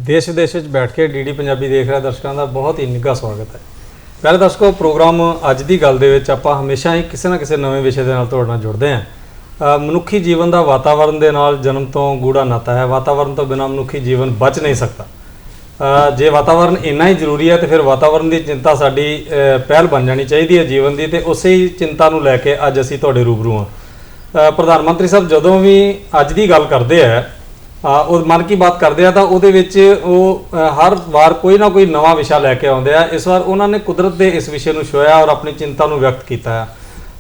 देश विदेश में बैठ के डी पंजाबी देख रहे दर्शकों का बहुत ही निघा स्वागत है। पहले दर्शकों, प्रोग्राम अज की गल दे विच आपां हमेशा ही किसी ना किसी नवे विषय के नाल तुहाडे नाल जुड़ते हैं। मनुखी जीवन का वातावरण के नाल जन्म तो गूढ़ा नाता है। वातावरण तो बिना मनुखी जीवन बच नहीं सकता। जे वातावरण इन्ना ही जरूरी है तो फिर वातावरण की चिंता साडी पहल बन जानी चाहिए है जीवन की। तो उस ही चिंता नूं लैके अज असीं तुहाडे रूबरू हाँ। प्रधानमंत्री साहब जदों भी अज की गल करते हैं मन की बात करते हैं तो वो हर बार कोई ना कोई नवा विषय लैके आते हैं। इस बार उन्होंने कुदरत के इस विषय को छुआ और अपनी चिंता को व्यक्त किया है।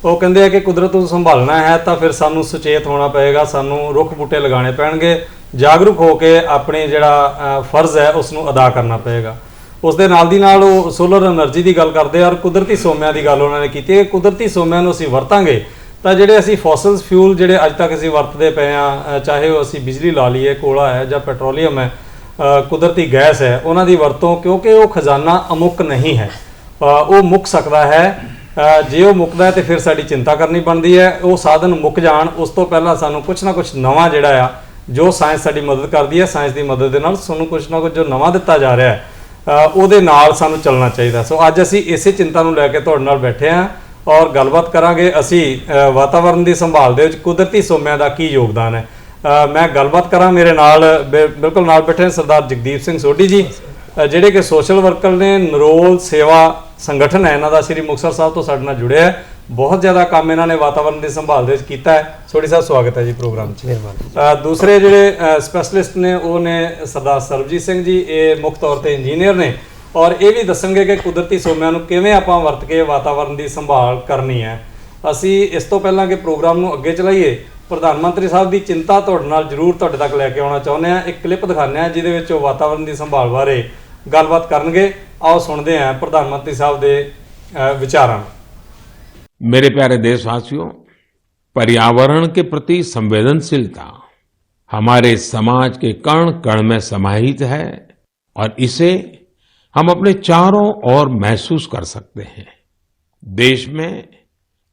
वो कहते हैं कि कुदरत को संभालना है तो फिर सानू सुचेत होना पएगा, सानू रुख बूटे लगाने पैणगे, जागरूक होकर अपने जिहड़ा फर्ज है उसनों अदा करना पएगा। उस दे नाल दी नाल वो सोलर एनर्जी की गल करते हैं और कुदरती सोमिਆਂ की गल उन्होंने की कि कुदरती सोमिਆਂ ਨੂੰ ਅਸੀਂ ਵਰਤਾਂਗੇ तो ਜਿਹੜੇ ਅਸੀਂ फॉसल्स फ्यूल ਜਿਹੜੇ ਅੱਜ तक ਅਸੀਂ ਵਰਤਦੇ ਪਏ ਆ, ਚਾਹੇ ਉਹ ਅਸੀਂ ਬਿਜਲੀ ਲਾ ਲਈਏ, ਕੋਲਾ है ਜਾਂ ਪੈਟਰੋਲੀਅਮ है, कुदरती गैस है, उन्हां दी वरतों क्योंकि वो खजाना अमुक नहीं है, वो मुक सकता है। जे वो मुकदा है तो फिर साडी चिंता करनी बनती है। वो साधन मुक जाण उस तो पहला सानू कुछ ना कुछ नवा जिहड़ा आ जो साइंस साडी मदद करती है, साइंस की मदद दे नाल सानू कुछ ना कुछ जो नवा दिता जा रहा है ਉਹਦੇ ਨਾਲ सानू चलना चाहिए। सो अज असी इसे चिंता नूं लैके तुहाडे नाल बैठे हैं और गलबात करांगे असी वातावरण की संभाल दे विच कुदरती सोमिਆਂ ਦਾ की योगदान है। मैं गलबात करा मेरे नाल बिल्कुल नाल बैठे सरदार जगदीप सिंह सोढी जी ਜਿਹੜੇ कि सोशल वर्कर ने, नरोल सेवा संगठन है इन्हां दा, श्री मुक्तसर साहब तो साडे नाल जुड़े है। बहुत ज़्यादा काम इन्होंने वातावरण की संभाल दे कीता है। सोढी साहब स्वागत है जी प्रोग्राम च। दूसरे जिहड़े स्पैशलिस्ट ने वो ने सरदार सरबजीत सिंह जी, ये मुख्य तौर पर इंजीनियर ने और ये भी दसणगे कि कुदरती सोमिਆਂ ਨੂੰ किवें आपां वरत के वातावरण की संभाल करनी है। असी इस तो पहला कि प्रोग्राम ਨੂੰ अगे चलाइए प्रधानमंत्री साहब की चिंता तुहाडे नाल जरूर तुहाडे तक लैके आउणा चाहुंदे हैं। एक क्लिप दिखाने हैं जिहदे विच वातावरण की संभाल बारे गलबात करनगे। आओ सुनते हैं प्रधानमंत्री साहब के विचारां। मेरे प्यारे देशवासियों, पर्यावरण के प्रति संवेदनशीलता हमारे समाज के कण कण में समाहित है और इसे हम अपने चारों ओर महसूस कर सकते हैं। देश में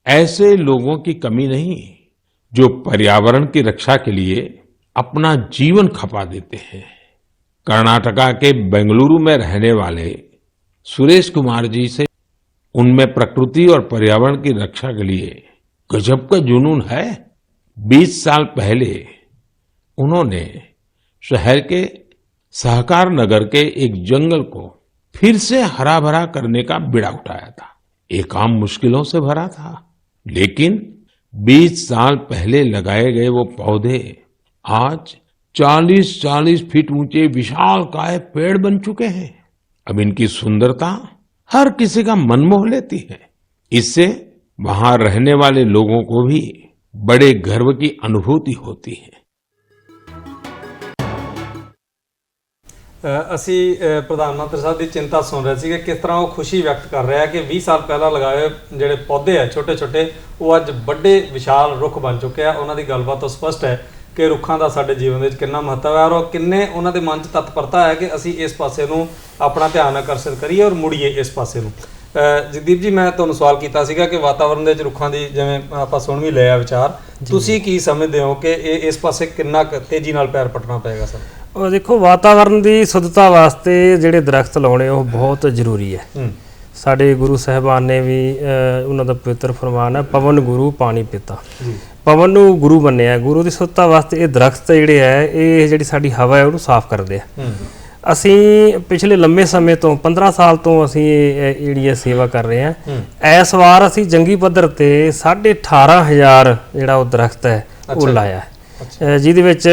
ऐसे लोगों की कमी नहीं जो पर्यावरण की रक्षा के लिए अपना जीवन खपा देते हैं। कर्नाटका के बेंगलुरु में रहने वाले सुरेश कुमार जी से उनमें प्रकृति और पर्यावरण की रक्षा के लिए गजब का जुनून है। 20 साल पहले उन्होंने शहर के सहकार नगर के एक जंगल को फिर से हरा भरा करने का बीड़ा उठाया था। ये काम मुश्किलों से भरा था, लेकिन 20 साल पहले लगाए गए वो पौधे आज 40-40 फीट ऊंचे विशालकाय पेड़ बन चुके हैं। अब इनकी सुंदरता हर किसी का मन मोह लेती है। इससे वहां रहने वाले लोगों को भी बड़े गर्व की अनुभूति होती है। असी प्रधानमंत्री साहब की चिंता सुन रहे थे कि किस तरह वो खुशी व्यक्त कर रहे हैं कि 20 साल पहला लगाए जोड़े पौधे है छोटे छोटे वो अज बड़े विशाल रुख बन चुके हैं। उन्होंने गलबात तो स्पष्ट है कि रुखों का साडे जीवन में कितना महत्व है और किन्ने उन्होंने मन च तत्परता है कि असी इस पासे नूं अपना ध्यान आकर्षित करिए और मुड़िए इस पासे नूं। जगदीप जी, मैं तुहानूं सवाल किया सीगा कि वातावरण दे विच रुखों की जिवें आपां सुण भी लिया विचार, तुसीं की समझदे हो कि इस पासे कितना तेजी नाल पैर पटना पएगा सर? और देखो, वातावरण की शुद्धता वास्ते जिहड़े दरख्त लाने वो बहुत जरूरी है। साडे गुरु साहिबान ने भी उन्हों का पवित्र फरमान है, पवन गुरु पानी पिता। पवन नूं गुरु मन्निया। गुरु की शुद्धता वास्ते ये दरख्त जिहड़े है ये जिहड़ी साडी हवा है उहनूं साफ करदे आ। असी पिछले लंबे समय तो 15 साल तो असी जिहड़ी सेवा कर रहे हैं। इस वार असी जंगी पद्धर ते 18,500 जिहड़ा वो दरख्त है वो लाया है, जिहदे विच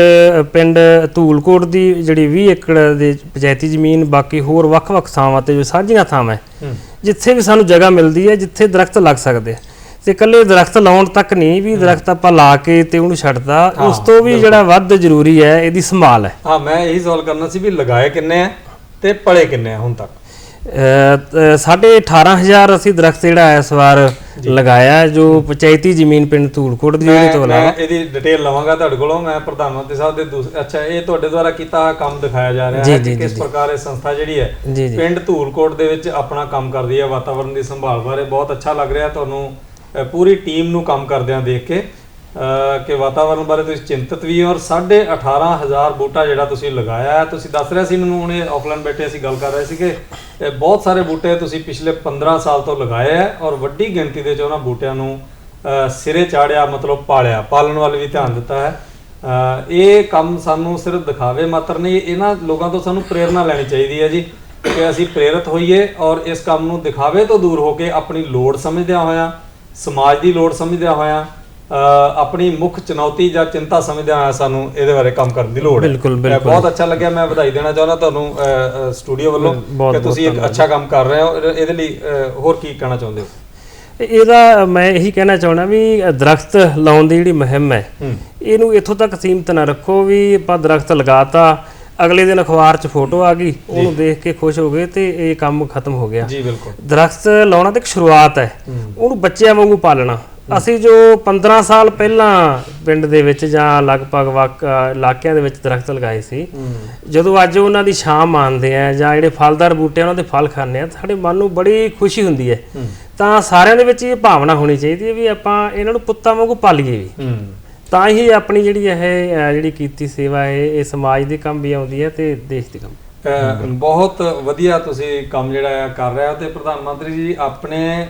पिंड धूलकोट की जिहड़ी 20 एकड़ ਦੀ पंचायती ਜ਼ਮੀਨ, बाकी होर ਵੱਖ-ਵੱਖ ਥਾਵਾਂ ਤੇ जो ਸਾਂਝੀਆਂ ਥਾਵਾਂ है जिथे भी सानू जगह मिलती है जिथे दरख्त लग सकते ते कल्ले दरख्त लाउण तक नहीं भी दरख्त आपां ला के ते उहनूं छड्डदा, उस तो भी जिहड़ा वध जरूरी है इहदी संभाल है। हाँ, मैं यही सवाल करना सी भी लगाए किन्ने हैं ते पले किन्ने हैं हुण तक? 18,500 असी दरख्त जिहड़ा इस वार लगाया जो पंचायती जमीन पिंड धूलकोट दी जिहड़ी तो मैं इहदी डिटेल लवांगा तुहाडे कोलों। मैं प्रधानमंत्री साहब दे अच्छा ये तुहाडे द्वारा कीता काम दिखाया जा रहा है कि किस प्रकार ये संस्था जिहड़ी है पिंड धूलकोट दे विच अपना काम करदी है वातावरण की संभाल बारे। बहुत अच्छा लग रहा है तुहानूं पूरी टीम नूं काम करदिआं देख के। ਕਿ ਵਾਤਾਵਰਣ ਬਾਰੇ ਤੁਸੀਂ ਚਿੰਤਤ ਵੀ ਹੋ ਔਰ 18,500 ਬੂਟਾ ਜਿਹੜਾ ਤੁਸੀਂ ਲਗਾਇਆ ਹੈ। ਤੁਸੀਂ ਦੱਸ ਰਹੇ ਸੀ ਮੈਨੂੰ ਹੁਣੇ ਆਫਲਾਈਨ ਬੈਠੇ ਅਸੀਂ ਗੱਲ ਕਰ ਰਹੇ ਸੀ ਕਿ ਬਹੁਤ ਸਾਰੇ ਬੂਟੇ ਤੁਸੀਂ ਪਿਛਲੇ 15 ਸਾਲ ਤੋਂ ਲਗਾਏ ਹੈ ਔਰ ਵੱਡੀ ਗਿਣਤੀ ਦੇ 'ਚ ਉਹਨਾਂ ਬੂਟਿਆਂ ਨੂੰ ਸਿਰੇ ਚਾੜਿਆ, ਮਤਲਬ ਪਾਲਿਆ, ਪਾਲਣ ਵੱਲ ਵੀ ਧਿਆਨ ਦਿੱਤਾ ਹੈ। ਇਹ ਕੰਮ ਸਾਨੂੰ ਸਿਰਫ ਦਿਖਾਵੇ ਮਾਤਰ ਨਹੀਂ, ਇਹਨਾਂ ਲੋਕਾਂ ਤੋਂ ਸਾਨੂੰ ਪ੍ਰੇਰਨਾ ਲੈਣੀ ਚਾਹੀਦੀ ਹੈ ਜੀ ਕਿ ਅਸੀਂ ਪ੍ਰੇਰਿਤ ਹੋਈਏ ਔਰ ਇਸ ਕੰਮ ਨੂੰ ਦਿਖਾਵੇ ਤੋਂ ਦੂਰ ਹੋ ਕੇ ਆਪਣੀ ਲੋੜ ਸਮਝਦਿਆਂ ਹੋਇਆਂ, ਸਮਾਜ ਦੀ ਲੋੜ ਸਮਝਦਿਆਂ ਹੋਇਆਂ, ਆਪਣੀ ਮੁੱਖ ਚੁਣੌਤੀ ਜਾਂ ਚਿੰਤਾ ਸਮਝਦਿਆਂ ਹੋਇਆਂ ਸਾਨੂੰ ਇਹਦੇ ਬਾਰੇ ਕੰਮ ਕਰਨ ਦੀ ਲੋੜ ਹੈ। ਬਿਲਕੁਲ ਬਿਲਕੁਲ ਬਹੁਤ ਅੱਛਾ ਲੱਗਿਆ। ਮੈਂ ਵਧਾਈ ਦੇਣਾ ਚਾਹੁੰਦਾ ਤੁਹਾਨੂੰ ਸਟੂਡੀਓ ਵੱਲੋਂ ਕਿ ਤੁਸੀਂ ਇੱਕ ਅੱਛਾ ਕੰਮ ਕਰ ਰਹੇ ਹੋ। ਇਹਦੇ ਲਈ ਹੋਰ ਕੀ ਕਹਿਣਾ ਚਾਹੁੰਦੇ ਹੋ? ਇਹਦਾ ਮੈਂ ਇਹੀ ਕਹਿਣਾ ਚਾਹੁੰਦਾ ਵੀ ਦਰਖਤ ਲਾਉਣ ਦੀ ਜਿਹੜੀ ਮੁਹਿੰਮ ਹੈ ਇਹਨੂੰ ਇੱਥੋਂ ਤੱਕ ਸੀਮਤ ਨਾ ਰੱਖੋ ਵੀ ਆਪਾਂ ਦਰਖਤ ਲਗਾਤਾ, ਅਗਲੇ ਦਿਨ ਅਖਬਾਰ 'ਚ ਫੋਟੋ ਆ ਗਈ, ਉਹਨੂੰ ਦੇਖ ਕੇ ਖੁਸ਼ ਹੋ ਗਏ ਤੇ ਇਹ ਕੰਮ ਖਤਮ ਹੋ ਗਿਆ। ਜੀ ਬਿਲਕੁਲ। ਦਰਖਤ ਲਾਉਣਾ ਤਾਂ ਇੱਕ ਸ਼ੁਰੂਆਤ ਹੈ, ਉਹਨੂੰ ਬੱਚਿਆਂ ਵਾਂਗੂ ਪਾਲਣਾ। ਅਸੀਂ ਜੋ 15 ਸਾਲ ਪਹਿਲਾਂ ਪਿੰਡ ਦੇ ਵਿੱਚ ਜਾਂ ਲਗਭਗ ਇਲਾਕਿਆਂ ਦੇ ਵਿੱਚ ਦਰਖਤ ਲਗਾਏ ਸੀ, ਜਦੋਂ ਅੱਜ ਉਹਨਾਂ ਦੀ ਛਾਂ ਮਾਣਦੇ ਆ ਜਾਂ ਜਿਹੜੇ ਫਲਦਾਰ ਬੂਟੇ ਉਹਨਾਂ ਦੇ ਫਲ ਖਾਂਦੇ ਆ, ਸਾਡੇ ਮਨ ਨੂੰ ਬੜੀ ਖੁਸ਼ੀ ਹੁੰਦੀ ਹੈ। ਤਾਂ ਸਾਰਿਆਂ ਦੇ ਵਿੱਚ ਇਹ ਭਾਵਨਾ ਹੋਣੀ ਚਾਹੀਦੀ ਹੈ ਵੀ ਆਪਾਂ ਇਹਨਾਂ ਨੂੰ ਪੁੱਤਾਂ ਵਾਂਗੂ ਪਾਲੀਏ ਵੀ, ਤਾਂ ਹੀ ਆਪਣੀ ਜਿਹੜੀ ਕੀਤੀ ਸੇਵਾ ਹੈ ਇਹ ਸਮਾਜ ਦੇ ਕੰਮ ਵੀ ਆਉਂਦੀ ਹੈ ਤੇ ਦੇਸ਼ ਦੇ ਕੰਮ। ਬਹੁਤ ਵਧੀਆ ਤੁਸੀਂ ਕੰਮ ਜਿਹੜਾ ਕਰ ਰਹੇ ਹੋ। ਤੇ ਪ੍ਰਧਾਨ ਮੰਤਰੀ ਜੀ ਆਪਣੇ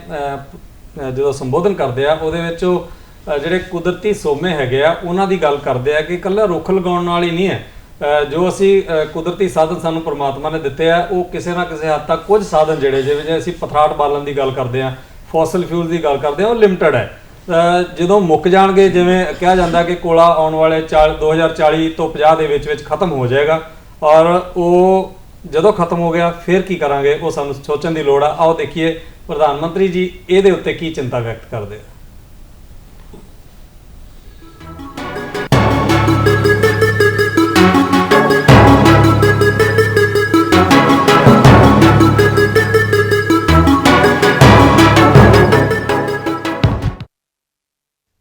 ਜਦੋਂ ਸੰਬੋਧਨ ਕਰਦੇ ਆ ਉਹਦੇ ਵਿੱਚ ਉਹ ਜਿਹੜੇ ਕੁਦਰਤੀ ਸੋਮੇ ਹੈਗੇ ਆ ਉਹਨਾਂ ਦੀ ਗੱਲ ਕਰਦੇ ਆ ਕਿ ਇਕੱਲਾ ਰੁੱਖ ਲਗਾਉਣ ਨਾਲ ਹੀ ਨਹੀਂ ਹੈ। ਜੋ ਅਸੀਂ ਕੁਦਰਤੀ ਸਾਧਨ ਸਾਨੂੰ ਪਰਮਾਤਮਾ ਨੇ ਦਿੱਤੇ ਆ, ਉਹ ਕਿਸੇ ਨਾ ਕਿਸੇ ਹੱਦ ਤੱਕ ਕੁਝ ਸਾਧਨ ਜਿਵੇਂ ਅਸੀਂ ਪਥਰਾਟ ਬਾਲਣ ਦੀ ਗੱਲ ਕਰਦੇ ਆ, ਫੋਸਲ ਫਿਊਲ ਦੀ ਗੱਲ ਕਰਦੇ ਆ, ਉਹ ਲਿਮਟਡ ਹੈ। ਜਦੋਂ ਮੁੱਕ ਜਾਣਗੇ, ਜਿਵੇਂ ਕਿਹਾ ਜਾਂਦਾ ਕਿ ਕੋਲਾ ਆਉਣ ਵਾਲੇ 2040 ਤੋਂ 50 ਦੇ ਵਿੱਚ ਖਤਮ ਹੋ ਜਾਏਗਾ ਔਰ ਉਹ ਜਦੋਂ ਖਤਮ ਹੋ ਗਿਆ ਫਿਰ ਕੀ ਕਰਾਂਗੇ, ਉਹ ਸਾਨੂੰ ਸੋਚਣ ਦੀ ਲੋੜ ਆ। ਆਓ ਦੇਖੀਏ ਪ੍ਰਧਾਨ ਮੰਤਰੀ ਜੀ ਇਹਦੇ ਉੱਤੇ ਕੀ ਚਿੰਤਾ ਵਿਅਕਤ ਕਰਦੇ ਆ।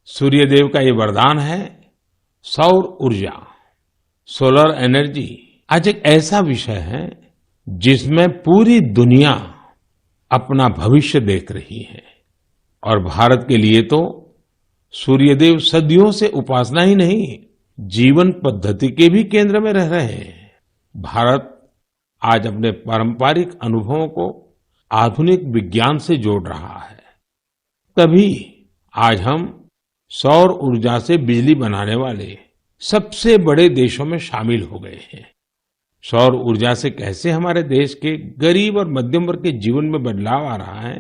सूर्यदेव का ये वरदान है सौर ऊर्जा, सोलर एनर्जी। आज एक ऐसा विषय है जिसमें पूरी दुनिया अपना भविष्य देख रही है और भारत के लिए तो सूर्यदेव सदियों से उपासना ही नहीं, जीवन पद्धति के भी केंद्र में रह रहे हैं। भारत आज अपने पारंपरिक अनुभवों को आधुनिक विज्ञान से जोड़ रहा है। तभी आज हम सौर ऊर्जा से बिजली बनाने वाले सबसे बड़े देशों में शामिल हो गए हैं। सौर ऊर्जा से कैसे हमारे देश के गरीब और मध्यम वर्ग के जीवन में बदलाव आ रहा है,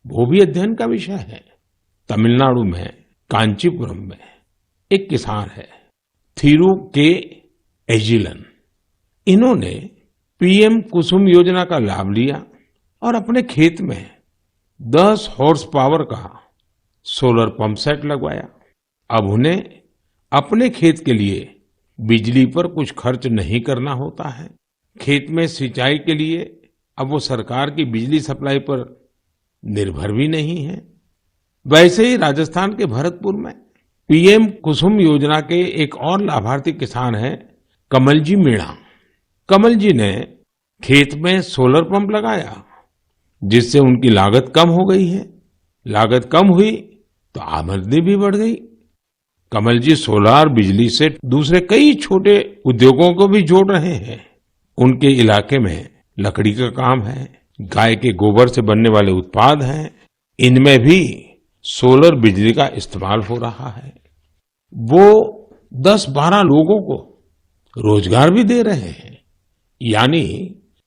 वो भी अध्ययन का विषय है। तमिलनाडु में कांचीपुरम में एक किसान है थिरु के एजिलन। इन्होंने पीएम कुसुम योजना का लाभ लिया और अपने खेत में 10 हॉर्स पावर का सोलर पंप सेट लगवाया। अब उन्हें अपने खेत के लिए बिजली पर कुछ खर्च नहीं करना होता है। खेत में सिंचाई के लिए अब वो सरकार की बिजली सप्लाई पर निर्भर भी नहीं है। वैसे ही राजस्थान के भरतपुर में पीएम कुसुम योजना के एक और लाभार्थी किसान हैं कमलजी मीणा। कमल जी ने खेत में सोलर पंप लगाया जिससे उनकी लागत कम हो गई है। लागत कम हुई तो आमदनी भी बढ़ गई। कमल जी सोलार बिजली से दूसरे कई छोटे उद्योगों को भी जोड़ रहे हैं। उनके इलाके में लकड़ी का काम है, गाय के गोबर से बनने वाले उत्पाद हैं, इनमें भी सोलर बिजली का इस्तेमाल हो रहा है। वो 10-12 लोगों को रोजगार भी दे रहे हैं। यानी